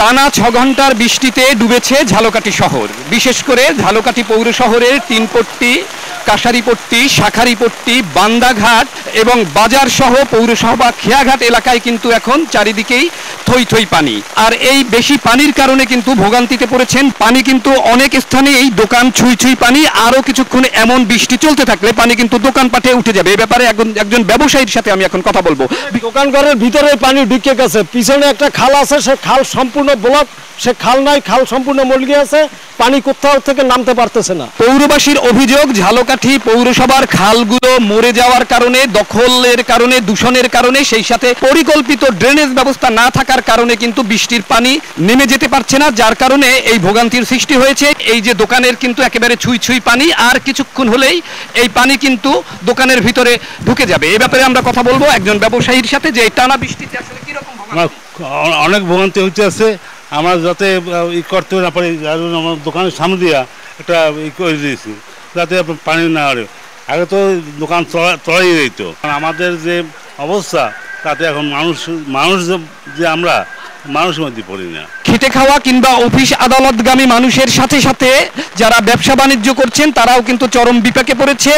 টানা 6 ঘন্টার বৃষ্টিতে ডুবেছে ঝালকাঠি শহর। বিশেষ করে ঝালকাঠি পৌর শহরের তিনপট্টি, কাশারিপট্টি, শাখারিপট্টি, বান্দাঘাট এবং বাজার সহ পৌরসভা খেয়াঘাট এলাকায় কিন্তু এখন চারিদিকেই থই থই পানি। আর এই বেশি পানির কারণে কিন্তু ভোগান্তিতে পড়েছেন। পানি কিন্তু অনেক স্থানে এই দোকান ছুঁই ছুঁই পানি। আরও কিছুক্ষণ এমন বৃষ্টি চলতে থাকলে পানি কিন্তু দোকানপাটে উঠে যাবে। এ ব্যাপারে একজন ব্যবসায়ীর সাথে আমি এখন কথা বলবো। দোকানঘরের ভিতরে পানি ঢুকে গেছে, পিছনে একটা খাল আছে, সে খাল সম্পূর্ণ ব্লক, সে খাল নাই, খাল সম্পূর্ণ মলগে আছে, পানি কোথাও থেকে নামতে পারতেছে না। পৌরবাসীর অভিযোগ, ঝালকাঠি পৌরসভার খালগুলো মরে যাওয়ার কারণে, দখলের কারণে, দূষণের কারণে, সেই সাথে পরিকল্পিত ড্রেনেজ ব্যবস্থা না থাকার কারণে কিন্তু বৃষ্টির পানি নেমে যেতে পারছে না, যার কারণে এই ভোগান্তির সৃষ্টি হয়েছে। এই যে দোকানের কিন্তু একেবারে ছুঁই ছুঁই পানি, আর কিছুক্ষণ হলেই এই পানি কিন্তু দোকানের ভিতরে ঢুকে যাবে। এই ব্যাপারে আমরা কথা বলবো একজন ব্যবসায়ীর সাথে যে এই টানা বৃষ্টিতে আসলে কিরকম অনেক ভোগান্তি হইতে আছে। আমরা যাতে ই করতে না পারি, আমার দোকানের সামনে দিয়া একটা ই করে দিয়েছি যাতে পানি না আরে। আগে তো দোকান তলাই যেত। আমাদের যে অবস্থা তাতে এখন মানুষ যে আমরা মানুষের মধ্যে পড়ি না। খেটে খাওয়া কিংবা অফিস আদালতগামী মানুষের সাথে সাথে যারা ব্যবসা বাণিজ্য করছেন তারাও কিন্তু চরম বিপাকে পড়েছে।